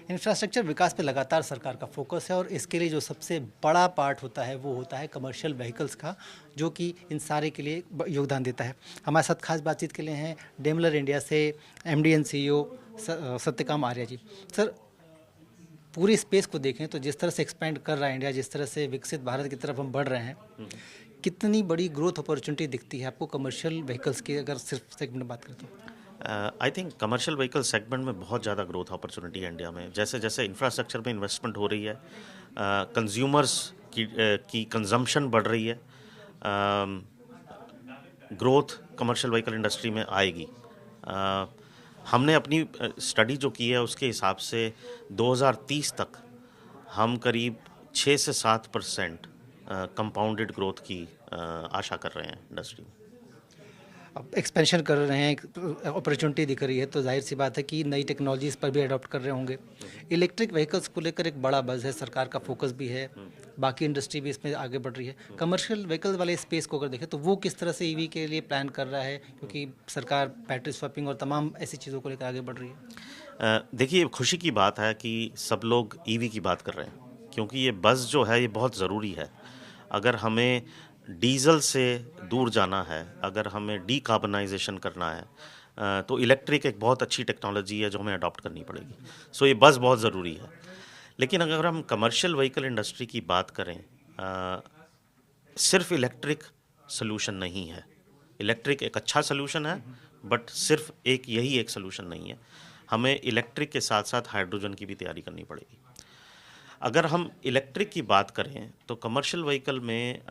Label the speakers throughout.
Speaker 1: Infrastructure विकास पे लगातार सरकार का फोकस है और इसके लिए जो सबसे बड़ा पार्ट होता है वो होता है कमर्शियल व्हीकल्स का, जो कि इन सारे के लिए योगदान देता है। हमारे साथ खास बातचीत के लिए हैं डेमलर इंडिया से MD and CEO Satyakam Arya ji. Sir, पूरी स्पेस को देखें तो जिस तरह से एक्सपेंड कर रहा है इंडिया, जिस तरह से विकसित भारत की तरफ हम बढ़ रहे हैं, कितनी बड़ी ग्रोथ अपॉर्चुनिटी दिखती है आपको कमर्शियल व्हीकल्स की, अगर सिर्फ सेगमेंट में बात करें तो?
Speaker 2: I think commercial vehicle segment में बहुत ज़्यादा ग्रोथ अपॉर्चुनिटी है इंडिया में। जैसे जैसे इंफ्रास्ट्रक्चर में इन्वेस्टमेंट हो रही है, कंज्यूमर्स की कंजम्पशन बढ़ रही है, ग्रोथ कमर्शियल व्हीकल इंडस्ट्री में आएगी। हमने अपनी स्टडी जो की है उसके हिसाब से 2030 तक हम करीब 6 से 7% कंपाउंडेड ग्रोथ की आशा कर रहे हैं इंडस्ट्री में।
Speaker 1: अब एक्सपेंशन कर रहे हैं, अपॉर्चुनिटी दिख रही है, तो जाहिर सी बात है कि नई टेक्नोलॉजीज पर भी अडॉप्ट कर रहे होंगे। इलेक्ट्रिक व्हीकल्स को लेकर एक बड़ा बज़ है, सरकार का फोकस भी है, बाकी इंडस्ट्री भी इसमें आगे बढ़ रही है। कमर्शियल व्हीकल्स वाले स्पेस को अगर देखें तो वो किस तरह से ईवी के लिए प्लान कर रहा है, क्योंकि सरकार बैटरी स्वैपिंग और तमाम ऐसी चीज़ों को लेकर आगे बढ़ रही है।
Speaker 2: देखिए, खुशी की बात है कि सब लोग ईवी की बात कर रहे हैं, क्योंकि ये बज़ जो है ये बहुत ज़रूरी है। अगर हमें डीजल से दूर जाना है, अगर हमें डीकार्बनाइजेशन करना है, तो इलेक्ट्रिक एक बहुत अच्छी टेक्नोलॉजी है जो हमें अडॉप्ट करनी पड़ेगी। सो ये बस बहुत ज़रूरी है। लेकिन अगर हम कमर्शियल व्हीकल इंडस्ट्री की बात करें, सिर्फ इलेक्ट्रिक सोल्यूशन नहीं है। इलेक्ट्रिक एक अच्छा सोल्यूशन है, बट सिर्फ यही एक सोल्यूशन नहीं है। हमें इलेक्ट्रिक के साथ साथ हाइड्रोजन की भी तैयारी करनी पड़ेगी। अगर हम इलेक्ट्रिक की बात करें तो कमर्शियल व्हीकल में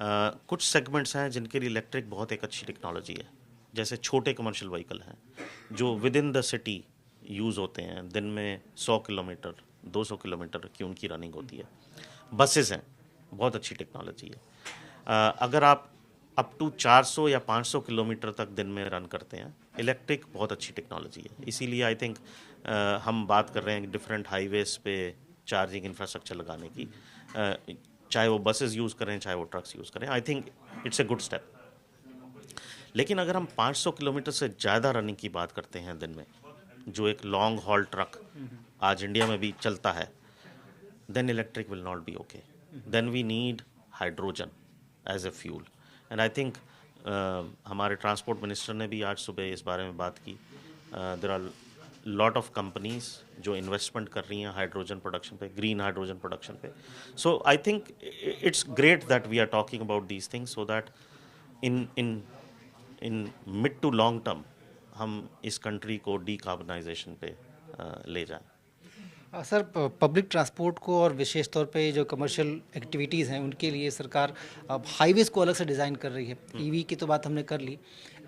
Speaker 2: कुछ सेगमेंट्स हैं जिनके लिए इलेक्ट्रिक बहुत एक अच्छी टेक्नोलॉजी है। जैसे छोटे कमर्शियल व्हीकल हैं जो with in the city use होते हैं, दिन में 100 किलोमीटर 200 किलोमीटर की उनकी रनिंग होती है। बसेस हैं, बहुत अच्छी टेक्नोलॉजी है। अगर आप अप टू 400 या 500 किलोमीटर तक दिन में रन करते हैं, इलेक्ट्रिक बहुत अच्छी टेक्नोलॉजी है। इसीलिए आई थिंक हम बात कर रहे हैं डिफरेंट हाईवेज पे चार्जिंग इंफ्रास्ट्रक्चर लगाने की, चाहे वो बसेस यूज़ करें चाहे वो ट्रक्स यूज़ करें। आई think it's a good step. लेकिन अगर हम 500 किलोमीटर से ज़्यादा रनिंग की बात करते हैं दिन में, जो एक लॉन्ग हॉल ट्रक आज इंडिया में भी चलता है, then electric will not be okay. Then we need hydrogen as a fuel. And I think हमारे ट्रांसपोर्ट मिनिस्टर ने भी आज सुबह इस बारे में बात की। There are lot of companies जो इन्वेस्टमेंट कर रही हैं हाइड्रोजन प्रोडक्शन पे, ग्रीन हाइड्रोजन प्रोडक्शन पे। So I think it's great that we are talking about these things, so that in mid to long term हम इस कंट्री को decarbonisation पे ले जाएं।
Speaker 1: सर, पब्लिक ट्रांसपोर्ट को और विशेष तौर पे जो कमर्शियल एक्टिविटीज़ हैं उनके लिए सरकार अब हाईवेज़ को अलग से डिज़ाइन कर रही है। ईवी की तो बात हमने कर ली,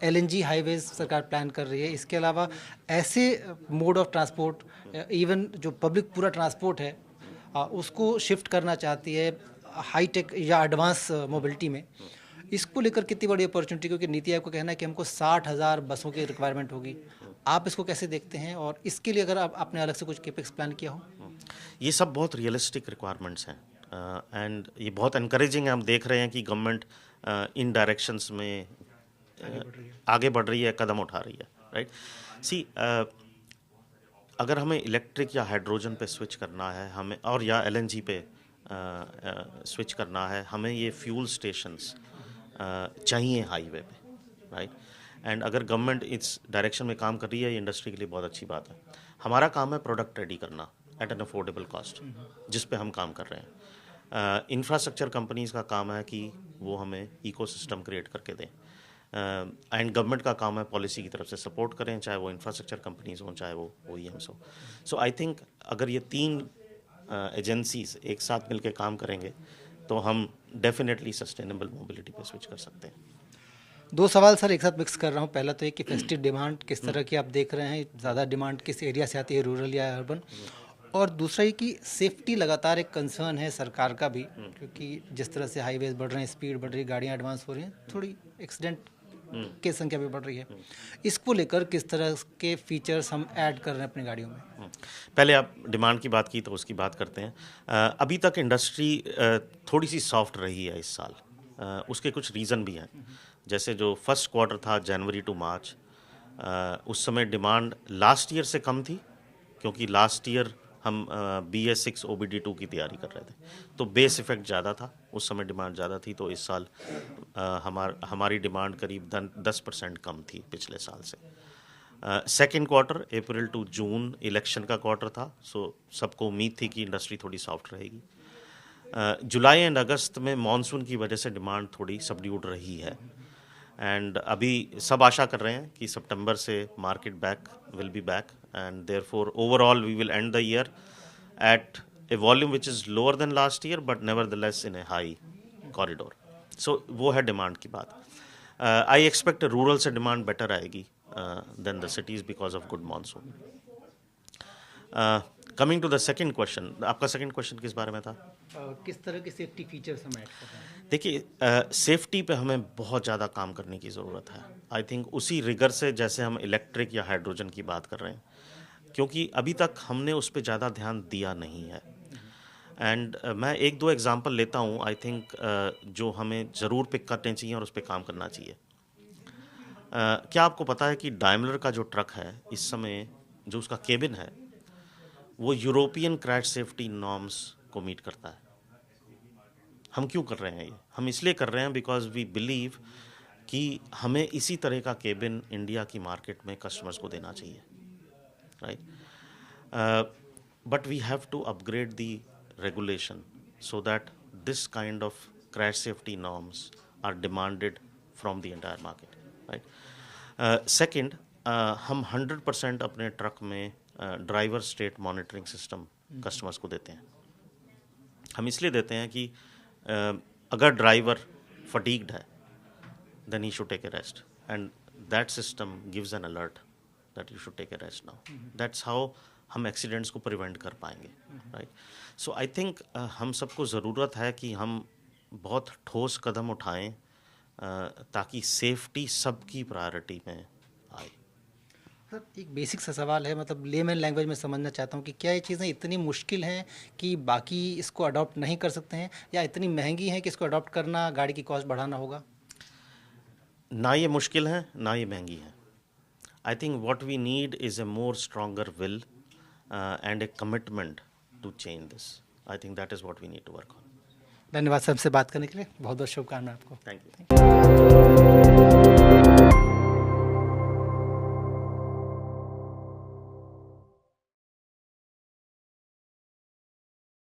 Speaker 1: एलएनजी हाईवेज़ सरकार प्लान कर रही है। इसके अलावा ऐसे मोड ऑफ ट्रांसपोर्ट, इवन जो पब्लिक पूरा ट्रांसपोर्ट है उसको शिफ्ट करना चाहती है हाई टेक या एडवांस मोबिलिटी में। इसको लेकर कितनी बड़ी अपॉर्चुनिटी, क्योंकि नीति आयोग का कहना है कि हमको 60,000 बसों की रिक्वायरमेंट होगी। आप इसको कैसे देखते हैं, और इसके लिए अगर आपने अलग से कुछ केपेक्स प्लान किया हो?
Speaker 2: ये सब बहुत रियलिस्टिक रिक्वायरमेंट्स हैं, एंड ये बहुत एनकरेजिंग है। हम देख रहे हैं कि गवर्नमेंट इन डायरेक्शंस में आगे बढ़ रही है, कदम उठा रही है, राइट। सी, अगर हमें इलेक्ट्रिक या हाइड्रोजन पे स्विच करना है हमें, और या एलएनजी पे स्विच करना है, हमें ये फ्यूल स्टेशंस चाहिए हाईवे पे, राइट। एंड अगर गवर्नमेंट इस डायरेक्शन में काम कर रही है, ये इंडस्ट्री के लिए बहुत अच्छी बात है। हमारा काम है प्रोडक्ट रेडी करना एट एन अफोर्डेबल कॉस्ट, जिस पे हम काम कर रहे हैं। इंफ्रास्ट्रक्चर कंपनीज का काम है कि वो हमें इकोसिस्टम क्रिएट करके दें, एंड गवर्नमेंट का काम है पॉलिसी की तरफ से सपोर्ट करें, चाहे वो इंफ्रास्ट्रक्चर कंपनीज हों चाहे वो OEMs हो। सो आई थिंक अगर ये तीन एजेंसीज एक साथ मिलकर काम करेंगे तो हम डेफिनेटली सस्टेनेबल मोबिलिटी पे स्विच कर सकते हैं।
Speaker 1: दो सवाल सर एक साथ मिक्स कर रहा हूँ। पहला तो ये कि फेस्टिव डिमांड किस तरह की आप देख रहे हैं, ज़्यादा डिमांड किस एरिया से आती है, रूरल या अर्बन? और दूसरा ये कि सेफ्टी लगातार एक कंसर्न है सरकार का भी, क्योंकि जिस तरह से हाईवेज बढ़ रहे हैं, स्पीड बढ़ रही है, गाड़ियाँ एडवांस हो रही हैं, थोड़ी एक्सीडेंट की संख्या भी बढ़ रही है। इसको लेकर किस तरह के फीचर्स हम ऐड कर रहे हैं अपनी गाड़ियों में?
Speaker 2: पहले आप डिमांड की बात की तो उसकी बात करते हैं। अभी तक इंडस्ट्री थोड़ी सी सॉफ्ट रही है इस साल। उसके कुछ रीज़न भी हैं। जैसे जो फर्स्ट क्वार्टर था जनवरी टू मार्च, उस समय डिमांड लास्ट ईयर से कम थी, क्योंकि लास्ट ईयर हम BS6 OBD2 की तैयारी कर रहे थे, तो बेस इफ़ेक्ट ज़्यादा था, उस समय डिमांड ज़्यादा थी, तो इस साल हमारी डिमांड करीब 10% कम थी पिछले साल से। Second quarter April to June election का क्वार्टर था, सो सबको उम्मीद थी कि इंडस्ट्री थोड़ी सॉफ्ट रहेगी। जुलाई एंड अगस्त में मानसून की वजह से डिमांड थोड़ी सबड्यूड रही है, एंड अभी सब आशा कर रहे हैं कि सितंबर से market will be back, and therefore overall we will end the year at a volume which is lower than last year but nevertheless in a high corridor. सो वो है डिमांड की बात। आई एक्सपेक्ट रूरल से demand better आएगी than the cities because of good monsoon. Coming to the second question, आपका second question किस बारे में था?
Speaker 1: किस तरह के सेफ्टी फीचर्स हम ऐड कर रहे हैं?
Speaker 2: देखिए, सेफ्टी पे हमें बहुत ज़्यादा काम करने की ज़रूरत है। आई थिंक उसी रिगर से जैसे हम इलेक्ट्रिक या हाइड्रोजन की बात कर रहे हैं, क्योंकि अभी तक हमने उस पर ज़्यादा ध्यान दिया नहीं है। एंड मैं एक दो एग्जांपल लेता हूँ, आई थिंक जो हमें ज़रूर पिक करने चाहिए और उस पर काम करना चाहिए। क्या आपको पता है कि डायमलर का जो ट्रक है इस समय, जो उसका केबिन है, वो यूरोपियन क्रैश सेफ्टी नॉर्म्स को मीट करता है। हम क्यों कर रहे हैं ये? हम इसलिए कर रहे हैं बिकॉज वी बिलीव कि हमें इसी तरह का केबिन इंडिया की मार्केट में कस्टमर्स को देना चाहिए, right? But we have to upgrade the regulation so that this kind of crash safety norms are demanded from the entire market, right? Second, हम 100% अपने ट्रक में driver state monitoring system customers को देते हैं। हम इसलिए देते हैं कि अगर ड्राइवर फटीग्ड है then he should take a rest, and that system gives N alert that you should take a rest now. That's how हम एक्सीडेंट्स को प्रिवेंट कर पाएंगे, राइट? सो आई थिंक हम सबको ज़रूरत है कि हम बहुत ठोस कदम उठाएं ताकि सेफ्टी सबकी प्रायोरिटी में आए।
Speaker 1: सर, एक बेसिक सा सवाल है, मतलब लेमन लैंग्वेज में समझना चाहता हूँ कि क्या ये चीज़ें इतनी मुश्किल हैं कि बाकी इसको अडॉप्ट नहीं कर सकते हैं, या इतनी महंगी हैं कि इसको अडॉप्ट करना गाड़ी की कॉस्ट बढ़ाना होगा?
Speaker 2: ना ये मुश्किल है ना ये महंगी है। I think what we need is a more stronger will and a commitment to change this. I think that is what we need to work on.
Speaker 1: धन्यवाद सर, हमसे बात करने के लिए। बहुत बहुत शुभकामनाएं आपको।
Speaker 2: Thank you.